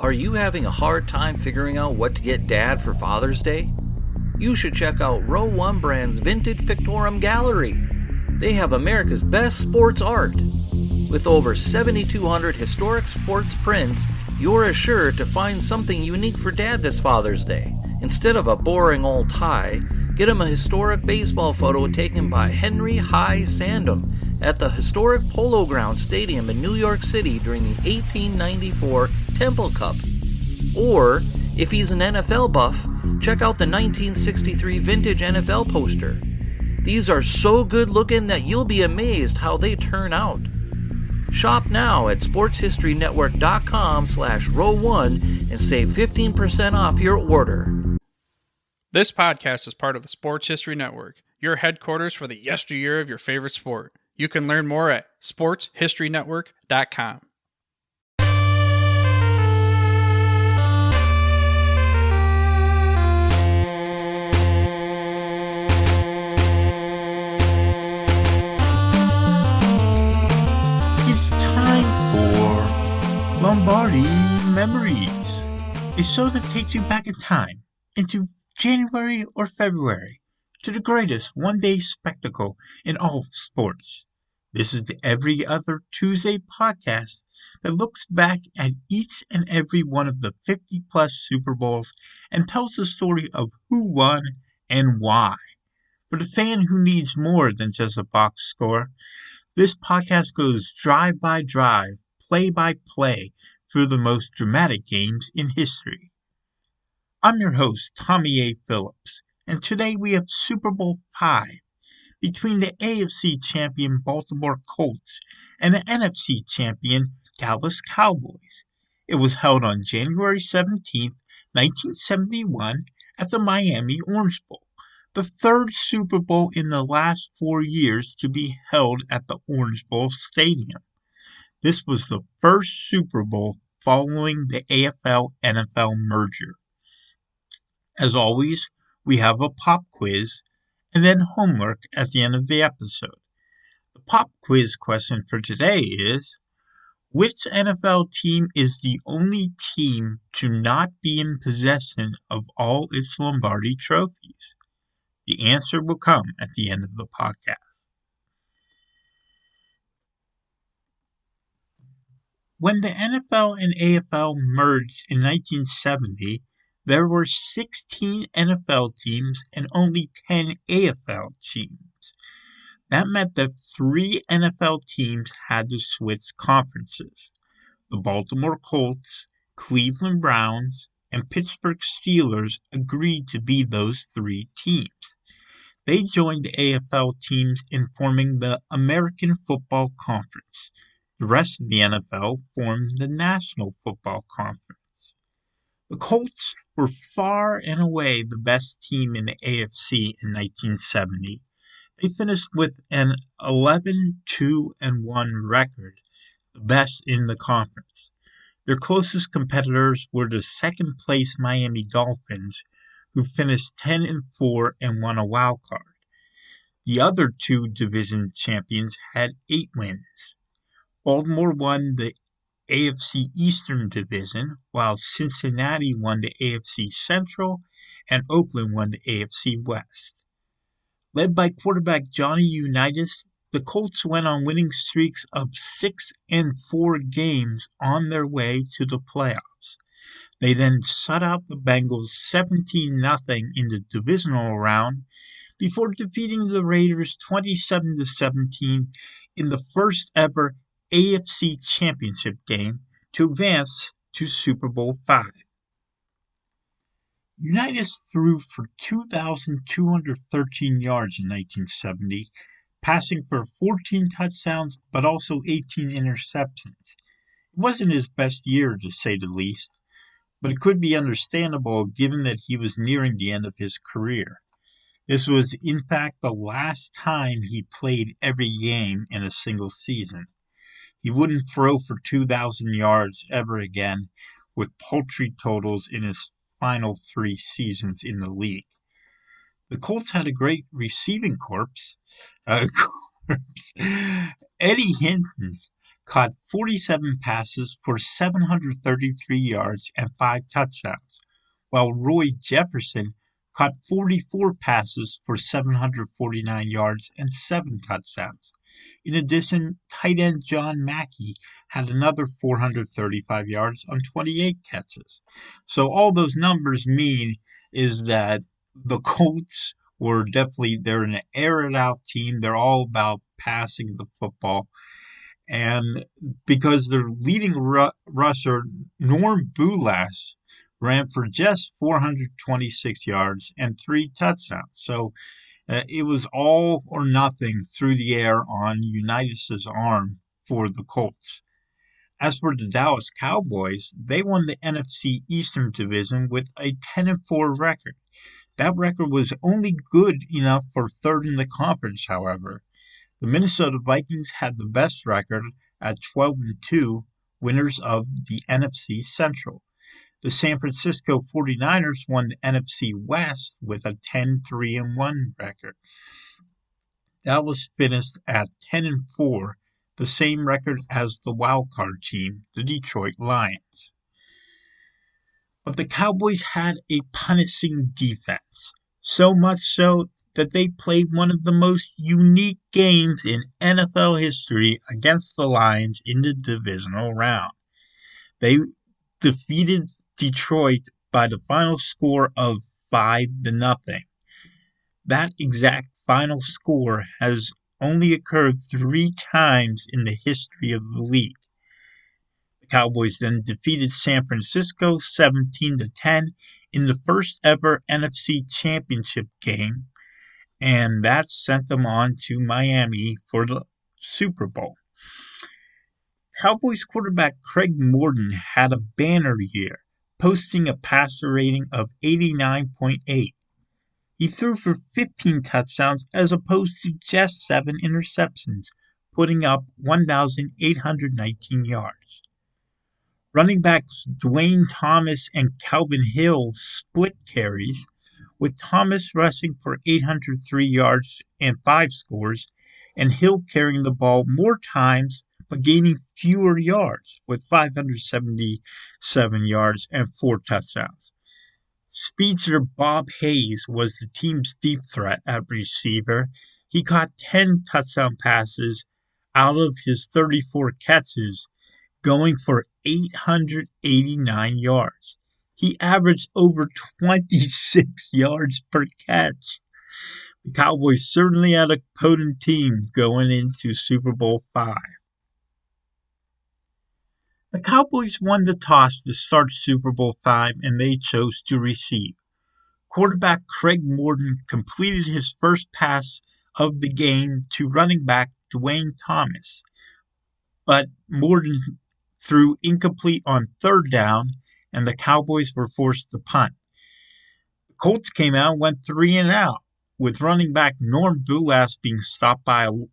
Are you having a hard time figuring out what to get Dad for Father's Day? You should check out Row 1 Brand's Vintage Pictorum Gallery. They have America's best sports art. With over 7,200 historic sports prints, you're assured to find something unique for Dad this Father's Day. Instead of a boring old tie, get him a historic baseball photo taken by Henry High Sandham at the historic Polo Grounds Stadium in New York City during the 1894 Temple Cup. Or, if he's an NFL buff, check out the 1963 vintage NFL poster. These are so good looking that you'll be amazed how they turn out. Shop now at sportshistorynetwork.com/row1 and save 15% off your order. This podcast is part of the Sports History Network, your headquarters for the yesteryear of your favorite sport. You can learn more at sportshistorynetwork.com. It's time for Lombardi Memories, a show that takes you back in time into January or February to the greatest one-day spectacle in all of sports. This is the Every Other Tuesday podcast that looks back at each and every one of the 50-plus Super Bowls and tells the story of who won and why. For the fan who needs more than just a box score, this podcast goes drive by drive, play by play through the most dramatic games in history. I'm your host, Tommy A. Phillips, and today we have Super Bowl V between the AFC champion Baltimore Colts and the NFC champion Dallas Cowboys. It was held on January 17, 1971 at the Miami Orange Bowl, the third Super Bowl in the last 4 years to be held at the Orange Bowl Stadium. This was the first Super Bowl following the AFL-NFL merger. As always, we have a pop quiz and then homework at the end of the episode. The pop quiz question for today is, which NFL team is the only team to not be in possession of all its Lombardi trophies? The answer will come at the end of the podcast. When the NFL and AFL merged in 1970, there were 16 NFL teams and only 10 AFL teams. That meant that 3 NFL teams had to switch conferences. The Baltimore Colts, Cleveland Browns, and Pittsburgh Steelers agreed to be those 3 teams. They joined the AFL teams in forming the American Football Conference. The rest of the NFL formed the National Football Conference. The Colts were far and away the best team in the AFC in 1970. They finished with an 11-2-1 record, the best in the conference. Their closest competitors were the second-place Miami Dolphins, who finished 10-4 and won a wild card. The other 2 division champions had 8 wins. Baltimore won the AFC Eastern Division, while Cincinnati won the AFC Central and Oakland won the AFC West. Led by quarterback Johnny Unitas, the Colts went on winning streaks of 6 and 4 games on their way to the playoffs. They then shut out the Bengals 17-0 in the divisional round before defeating the Raiders 27-17 in the first ever AFC Championship game to advance to Super Bowl V. Unitas threw for 2,213 yards in 1970, passing for 14 touchdowns but also 18 interceptions. It wasn't his best year, to say the least, but it could be understandable given that he was nearing the end of his career. This was in fact the last time he played every game in a single season. He wouldn't throw for 2,000 yards ever again, with paltry totals in his final 3 seasons in the league. The Colts had a great receiving corps. Eddie Hinton caught 47 passes for 733 yards and 5 touchdowns, while Roy Jefferson caught 44 passes for 749 yards and 7 touchdowns. In addition, tight end John Mackey had another 435 yards on 28 catches. So all those numbers mean is that the Colts were they're an air-it-out team. They're all about passing the football. And because their leading rusher, Norm Boulash, ran for just 426 yards and 3 touchdowns. So it was all or nothing through the air on Unitas' arm for the Colts. As for the Dallas Cowboys, they won the NFC Eastern Division with a 10-4 record. That record was only good enough for third in the conference, however. The Minnesota Vikings had the best record at 12-2, winners of the NFC Central. The San Francisco 49ers won the NFC West with a 10-3-1 record. Dallas finished at 10-4, the same record as the wildcard team, the Detroit Lions. But the Cowboys had a punishing defense, so much so that they played one of the most unique games in NFL history against the Lions in the divisional round. They defeated Detroit by the final score of 5-0. That exact final score has only occurred 3 times in the history of the league. The Cowboys then defeated San Francisco 17-10 in the first ever NFC Championship game, and that sent them on to Miami for the Super Bowl. Cowboys quarterback Craig Morton had a banner year, posting a passer rating of 89.8. He threw for 15 touchdowns as opposed to just 7 interceptions, putting up 1,819 yards. Running backs Dwayne Thomas and Calvin Hill split carries, with Thomas rushing for 803 yards and 5 scores, and Hill carrying the ball more times but gaining fewer yards, with 577 yards and 4 touchdowns. Speedster Bob Hayes was the team's deep threat at receiver. He caught 10 touchdown passes out of his 34 catches, going for 889 yards. He averaged over 26 yards per catch. The Cowboys certainly had a potent team going into Super Bowl V. The Cowboys won the toss to start Super Bowl V, and they chose to receive. Quarterback Craig Morton completed his first pass of the game to running back Dwayne Thomas, but Morton threw incomplete on third down, and the Cowboys were forced to punt. The Colts came out and went 3-and-out, with running back Norm Boulash being stopped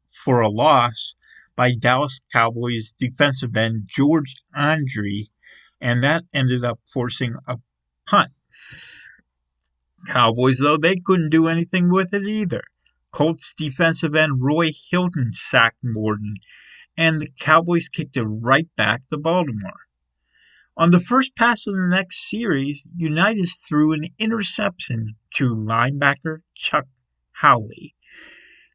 for a loss by Dallas Cowboys defensive end George Andre, and that ended up forcing a punt. Cowboys, though, they couldn't do anything with it either. Colts defensive end Roy Hilton sacked Morton, and the Cowboys kicked it right back to Baltimore. On the first pass of the next series, Unitas threw an interception to linebacker Chuck Howley.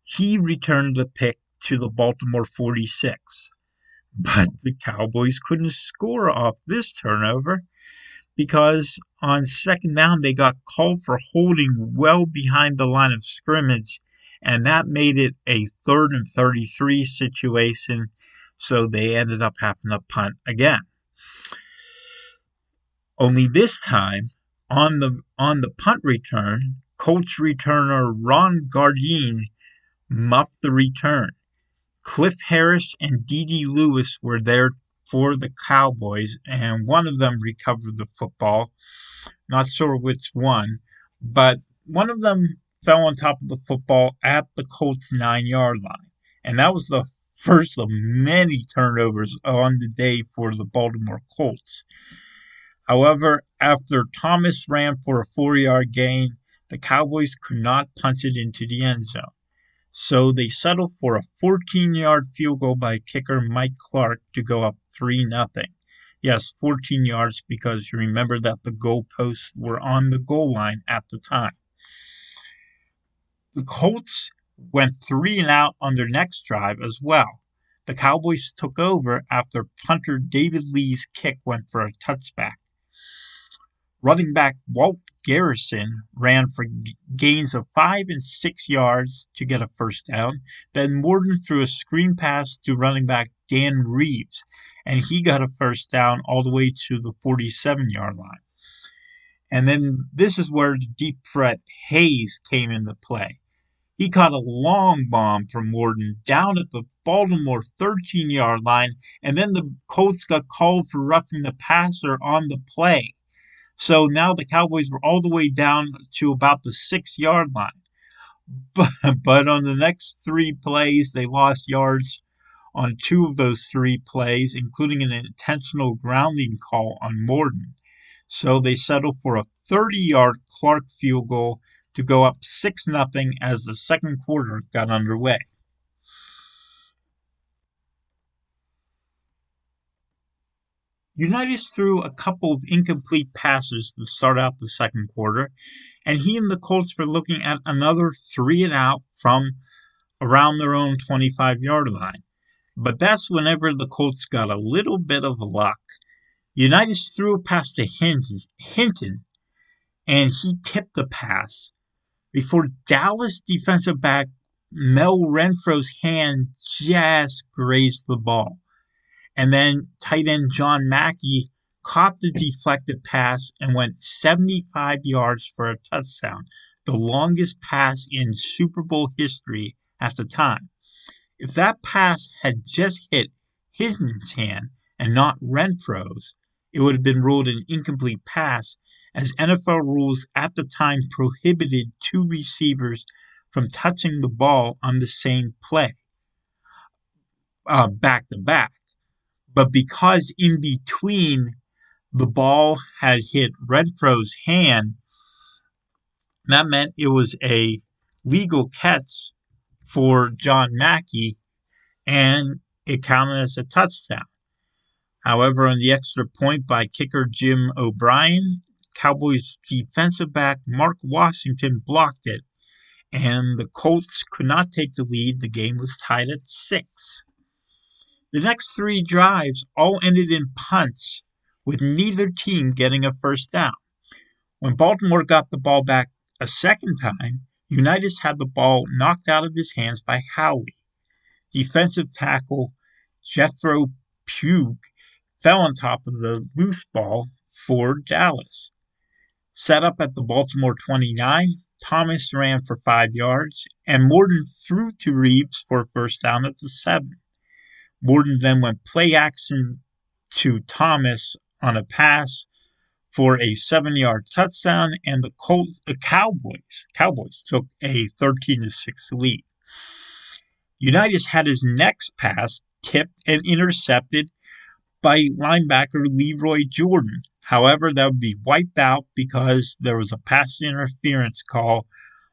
He returned the pick to the Baltimore 46. But the Cowboys couldn't score off this turnover because on second down they got called for holding well behind the line of scrimmage, and that made it a 3rd and 33 situation, so they ended up having to punt again. Only this time, on the punt return, Colts returner Ron Gardine muffed the return. Cliff Harris and D.D. Lewis were there for the Cowboys, and one of them recovered the football. Not sure which one, but one of them fell on top of the football at the Colts' 9-yard line. And that was the first of many turnovers on the day for the Baltimore Colts. However, after Thomas ran for a 4-yard gain, the Cowboys could not punch it into the end zone. So they settled for a 14-yard field goal by kicker Mike Clark to go up 3-0. Yes, 14 yards because you remember that the goalposts were on the goal line at the time. The Colts went 3 and out on their next drive as well. The Cowboys took over after punter David Lee's kick went for a touchback. Running back Walt Garrison ran for gains of 5 and 6 yards to get a first down. Then Morton threw a screen pass to running back Dan Reeves, and he got a first down all the way to the 47-yard line. And then this is where the deep threat Hayes came into play. He caught a long bomb from Morton down at the Baltimore 13-yard line, and then the Colts got called for roughing the passer on the play. So now the Cowboys were all the way down to about the 6-yard line. But on the next 3 plays, they lost yards on 2 of those 3 plays, including an intentional grounding call on Morton. So they settled for a 30-yard Clark field goal to go up 6-0 as the second quarter got underway. Unitas threw a couple of incomplete passes to start out the second quarter, and he and the Colts were looking at another 3 and out from around their own 25-yard line. But that's whenever the Colts got a little bit of luck. Unitas threw a pass to Hinton, and he tipped the pass before Dallas defensive back Mel Renfro's hand just grazed the ball. And then tight end John Mackey caught the deflected pass and went 75 yards for a touchdown, the longest pass in Super Bowl history at the time. If that pass had just hit Hinton's hand and not Renfro's, it would have been ruled an incomplete pass, as NFL rules at the time prohibited 2 receivers from touching the ball on the same play, back-to-back. But because in between the ball had hit Renfro's hand, that meant it was a legal catch for John Mackey, and it counted as a touchdown. However, on the extra point by kicker Jim O'Brien, Cowboys defensive back Mark Washington blocked it, and the Colts could not take the lead. The game was tied at 6. The next 3 drives all ended in punts, with neither team getting a first down. When Baltimore got the ball back a second time, Unitas had the ball knocked out of his hands by Howie. Defensive tackle Jethro Pugh fell on top of the loose ball for Dallas. Set up at the Baltimore 29, Thomas ran for 5 yards, and Morton threw to Reeves for a first down at the 7. Morton then went play action to Thomas on a pass for a 7-yard touchdown, and the Cowboys took a 13-6 lead. Unitas had his next pass tipped and intercepted by linebacker Leroy Jordan. However, that would be wiped out because there was a pass interference call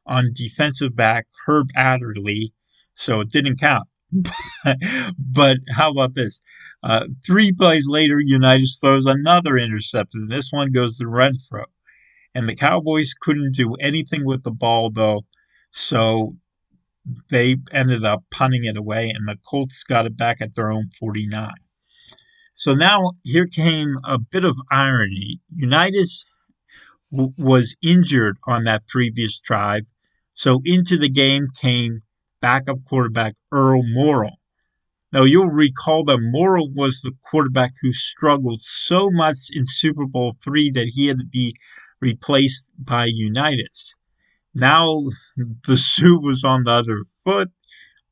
on defensive back Herb Adderley, so it didn't count. But how about this? 3 plays later, Unitas throws another interception. This one goes to Renfro. And the Cowboys couldn't do anything with the ball, though, so they ended up punting it away, and the Colts got it back at their own 49. So now here came a bit of irony. Unitas was injured on that previous drive, so into the game came backup quarterback Earl Morrall. Now, you'll recall that Morrall was the quarterback who struggled so much in Super Bowl III that he had to be replaced by Unitas. Now, the shoe was on the other foot.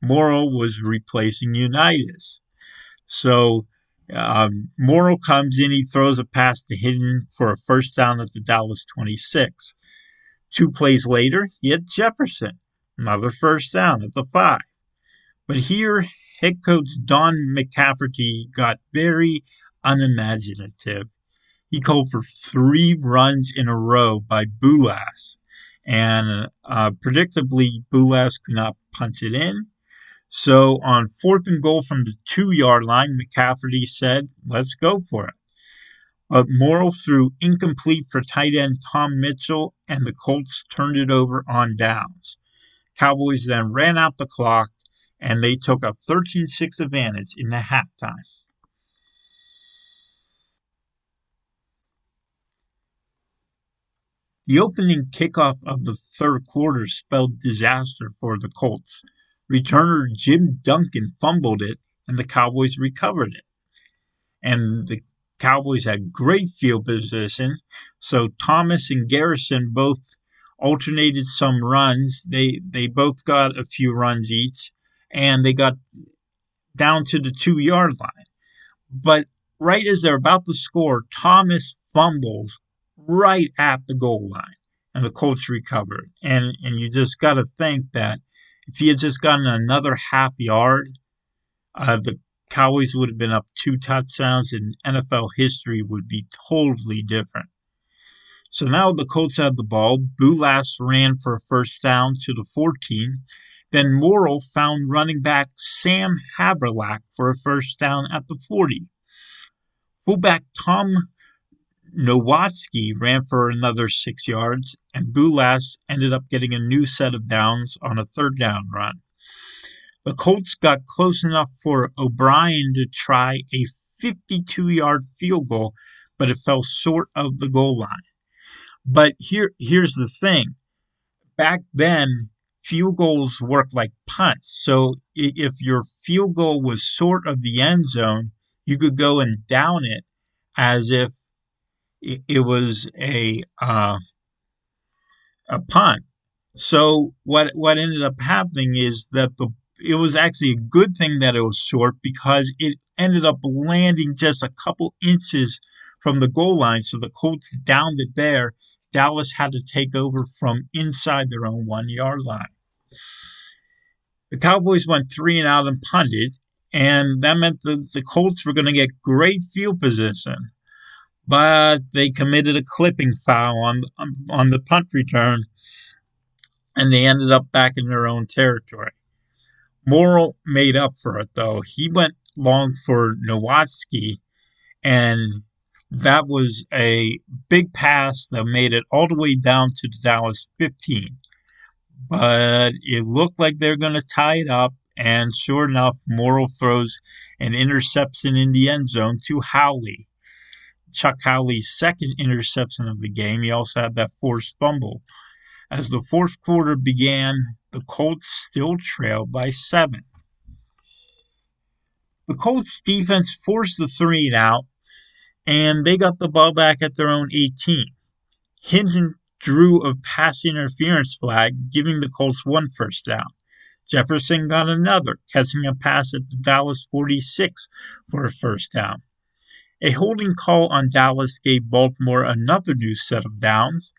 Morrall was replacing Unitas. So, Morrall comes in, he throws a pass to Hinton for a first down at the Dallas 26. 2 plays later, he had Jefferson, another first down at the 5. But here, head coach Don McCafferty got very unimaginative. He called for 3 runs in a row by Boulass, and predictably, Boulass could not punts it in. So on 4th and goal from the 2-yard line, McCafferty said, let's go for it. But Morrill threw incomplete for tight end Tom Mitchell, and the Colts turned it over on downs. Cowboys then ran out the clock, and they took a 13-6 advantage in the halftime. The opening kickoff of the third quarter spelled disaster for the Colts. Returner Jim Duncan fumbled it, and the Cowboys recovered it. And the Cowboys had great field position, so Thomas and Garrison both alternated some runs. They both got a few runs each, and they got down to the 2-yard line. But right as they're about to score, Thomas fumbles right at the goal line, and the Colts recovered. And you just got to think that if he had just gotten another half yard, the Cowboys would have been up 2 touchdowns, and NFL history would be totally different. So now the Colts have the ball. Boulas ran for a first down to the 14. Then Morrill found running back Sam Haberlack for a first down at the 40. Fullback Tom Nowatzki ran for another 6 yards, and Boulas ended up getting a new set of downs on a 3rd down run. The Colts got close enough for O'Brien to try a 52-yard field goal, but it fell short of the goal line. But here's the thing. Back then, field goals worked like punts. So if your field goal was short of the end zone, you could go and down it as if it was a punt. So what ended up happening is that it was actually a good thing that it was short, because it ended up landing just a couple inches from the goal line. So the Colts downed it there. Dallas had to take over from inside their own 1-yard line. The Cowboys went 3 and out and punted, and that meant the Colts were going to get great field position. But they committed a clipping foul on the punt return, and they ended up back in their own territory. Morrill made up for it, though. He went long for Nowatzki, and that was a big pass that made it all the way down to the Dallas 15. But it looked like they're going to tie it up, and sure enough, Morrill throws an interception in the end zone to Howley. Chuck Howley's second interception of the game. He also had that forced fumble. As the fourth quarter began, the Colts still trailed by 7. The Colts defense forced the 3 and out, and they got the ball back at their own 18. Hinton drew a pass interference flag, giving the Colts 1 first down. Jefferson got another, catching a pass at the Dallas 46 for a first down. A holding call on Dallas gave Baltimore another new set of downs,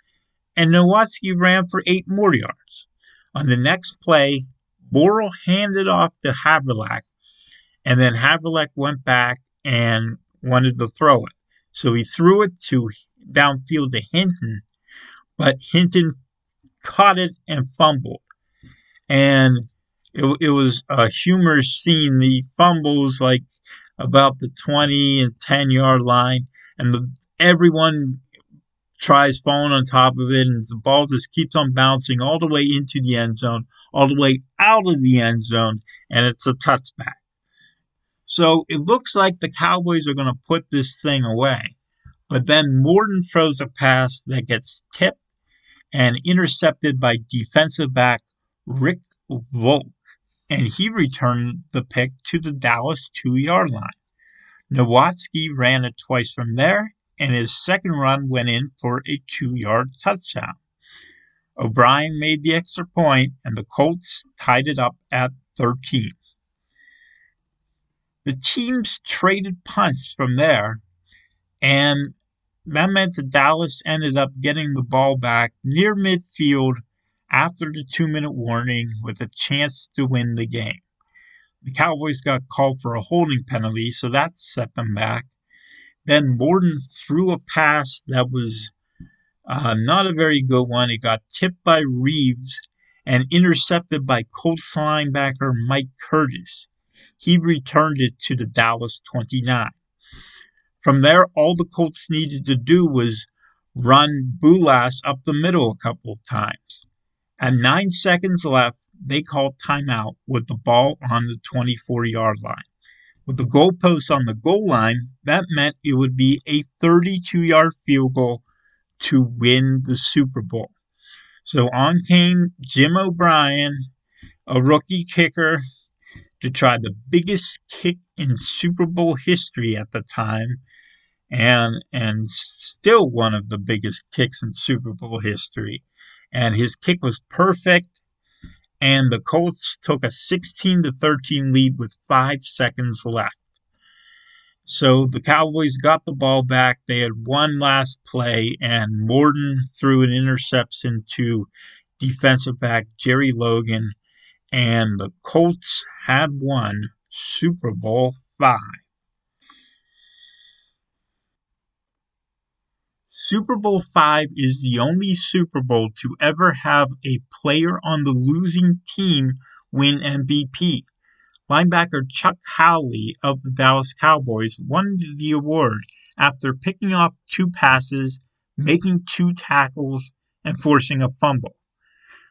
and Nowatzki ran for 8 more yards. On the next play, Morrill handed off to Haberlack, and then Haberlack went back and wanted to throw it. So he threw it to downfield to Hinton, but Hinton caught it and fumbled. And it was a humorous scene. The fumbles like about the 20 and 10-yard line, and everyone tries falling on top of it, and the ball just keeps on bouncing all the way into the end zone, all the way out of the end zone, and it's a touchback. So it looks like the Cowboys are going to put this thing away. But then Morton throws a pass that gets tipped and intercepted by defensive back Rick Volk, and he returned the pick to the Dallas 2-yard line. Nowatzki ran it twice from there, and his second run went in for a 2-yard touchdown. O'Brien made the extra point, and the Colts tied it up at 13. The teams traded punts from there, and that meant that Dallas ended up getting the ball back near midfield after the 2-minute warning with a chance to win the game. The Cowboys got called for a holding penalty, so that set them back. Then Morton threw a pass that was not a very good one. It got tipped by Reeves, and intercepted by Colts linebacker Mike Curtis. He returned it to the Dallas 29. From there, all the Colts needed to do was run Boulas up the middle a couple of times. At 9 seconds left, they called timeout with the ball on the 24-yard line. With the goalpost on the goal line, that meant it would be a 32-yard field goal to win the Super Bowl. So on came Jim O'Brien, a rookie kicker, to try the biggest kick in Super Bowl history at the time, and still one of the biggest kicks in Super Bowl history. And his kick was perfect, and the Colts took a 16-13 lead with 5 seconds left. So the Cowboys got the ball back. They had one last play, and Morton threw an interception to defensive back Jerry Logan, and the Colts had won Super Bowl V. Super Bowl V is the only Super Bowl to ever have a player on the losing team win MVP. Linebacker Chuck Howley of the Dallas Cowboys won the award after picking off 2 passes, making 2 tackles, and forcing a fumble.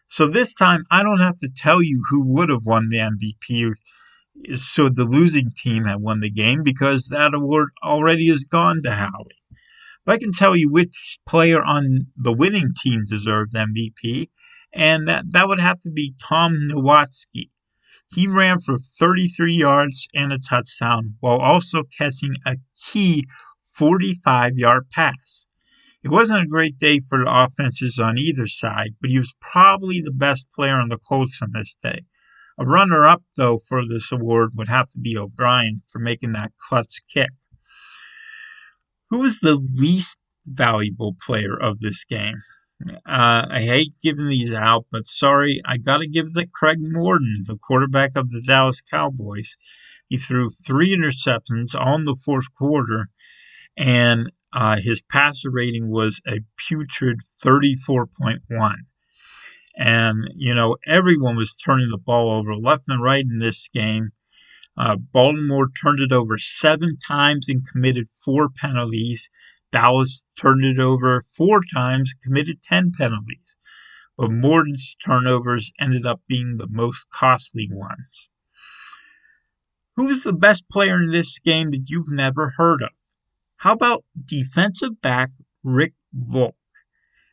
So this time, I don't have to tell you who would have won the MVP, so the losing team had won the game, because that award already has gone to Howley. But I can tell you which player on the winning team deserved MVP, and that would have to be Tom Nowatzki. He ran for 33 yards and a touchdown while also catching a key 45-yard pass. It wasn't a great day for the offenses on either side, but he was probably the best player on the Colts on this day. A runner-up, though, for this award would have to be O'Brien for making that clutch kick. Who was the least valuable player of this game? I hate giving these out, but sorry, I got to give it to Craig Morton, the quarterback of the Dallas Cowboys. He threw 3 interceptions all in the fourth quarter, and his passer rating was a putrid 34.1. And, everyone was turning the ball over left and right in this game. Baltimore turned it over 7 times and committed 4 penalties. Dallas turned it over 4 times, committed 10 penalties. But Morton's turnovers ended up being the most costly ones. Who was the best player in this game that you've never heard of? How about defensive back Rick Volk?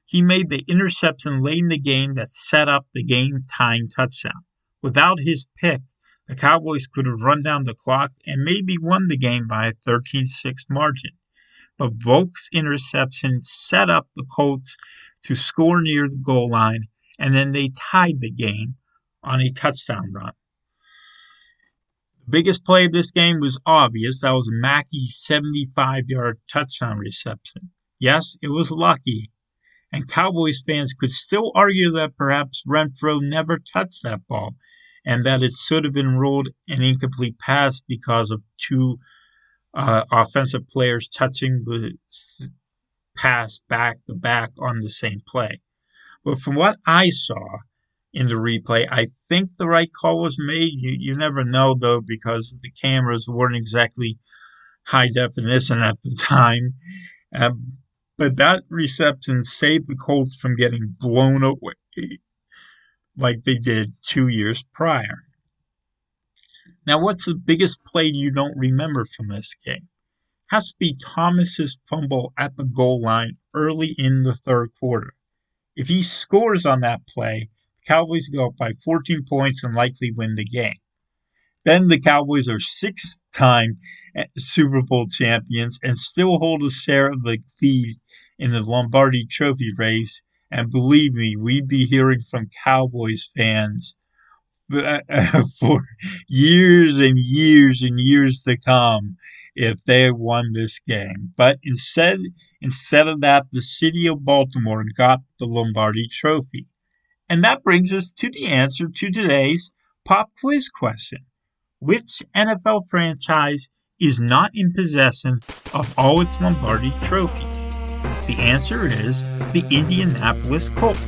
He made the interception late in the game that set up the game-tying touchdown. Without his pick, the Cowboys could have run down the clock and maybe won the game by a 13-6 margin. But Volk's interception set up the Colts to score near the goal line, and then they tied the game on a touchdown run. The biggest play of this game was obvious. That was Mackey's 75-yard touchdown reception. Yes, it was lucky, and Cowboys fans could still argue that perhaps Renfro never touched that ball, and that it should have been ruled an incomplete pass because of 2 offensive players touching the pass back-to-back on the same play. But from what I saw in the replay, I think the right call was made. You never know, though, because the cameras weren't exactly high definition at the time. But that reception saved the Colts from getting blown away like they did 2 years prior. Now, what's the biggest play you don't remember from this game? Has to be Thomas's fumble at the goal line early in the third quarter. If he scores on that play, the Cowboys go up by 14 points and likely win the game. Then the Cowboys are 6-time Super Bowl champions and still hold a share of the lead in the Lombardi Trophy race. And believe me, we'd be hearing from Cowboys fans for years and years and years to come if they won this game. But instead of that, the city of Baltimore got the Lombardi Trophy. And that brings us to the answer to today's pop quiz question. Which NFL franchise is not in possession of all its Lombardi trophies? The answer is the Indianapolis Colts.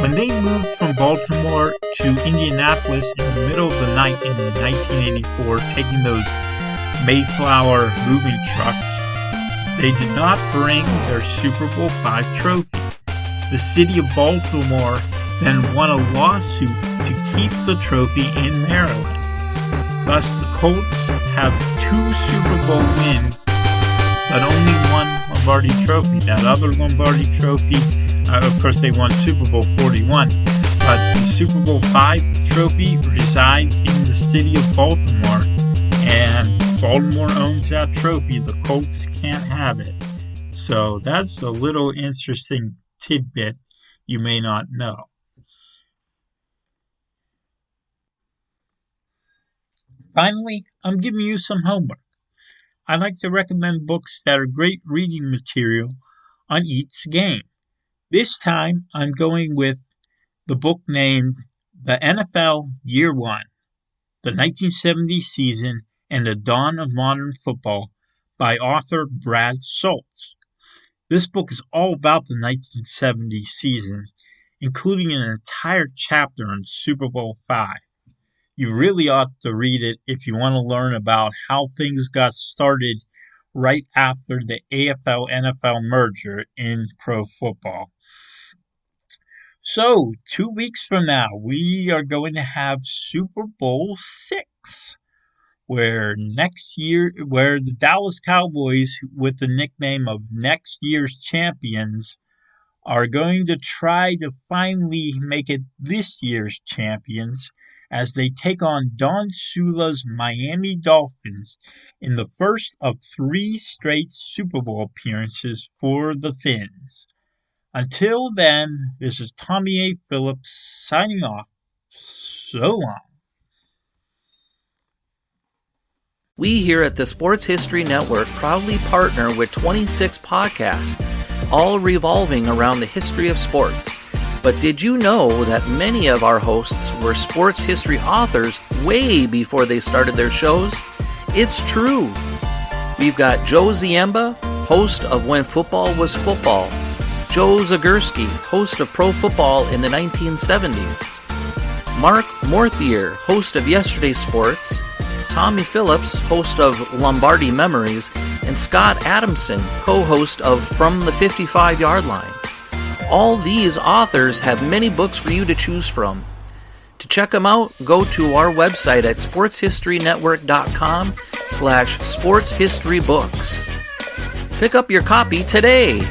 When they moved from Baltimore to Indianapolis in the middle of the night in 1984, taking those Mayflower moving trucks, they did not bring their Super Bowl V trophy. The city of Baltimore then won a lawsuit to keep the trophy in Maryland. Thus, the Colts have 2 Super Bowl wins, but only one Lombardi Trophy. That other Lombardi Trophy, of course, they won Super Bowl 41, but the Super Bowl V trophy resides in the city of Baltimore, and Baltimore owns that trophy. The Colts can't have it. So that's a little interesting tidbit you may not know. Finally, I'm giving you some homework. I like to recommend books that are great reading material on each game. This time, I'm going with the book named The NFL Year One, the 1970 Season and the Dawn of Modern Football by author Brad Schultz. This book is all about the 1970 season, including an entire chapter on Super Bowl V. You really ought to read it if you want to learn about how things got started right after the AFL-NFL merger in pro football. So, 2 weeks from now, we are going to have Super Bowl VI, where the Dallas Cowboys, with the nickname of next year's champions, are going to try to finally make it this year's champions as they take on Don Shula's Miami Dolphins in the first of 3 straight Super Bowl appearances for the Fins. Until then, this is Tommy A. Phillips signing off. So long. We here at the Sports History Network proudly partner with 26 podcasts, all revolving around the history of sports. But did you know that many of our hosts were sports history authors way before they started their shows? It's true. We've got Joe Ziemba, host of When Football Was Football, Joe Zagurski, host of Pro Football in the 1970s, Mark Morthier, host of Yesterday Sports, Tommy Phillips, host of Lombardi Memories, and Scott Adamson, co-host of From the 55-Yard Line. All these authors have many books for you to choose from. To check them out, go to our website at sportshistorynetwork.com/sportshistorybooks. Pick up your copy today.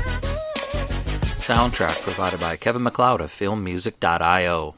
Soundtrack provided by Kevin MacLeod of filmmusic.io.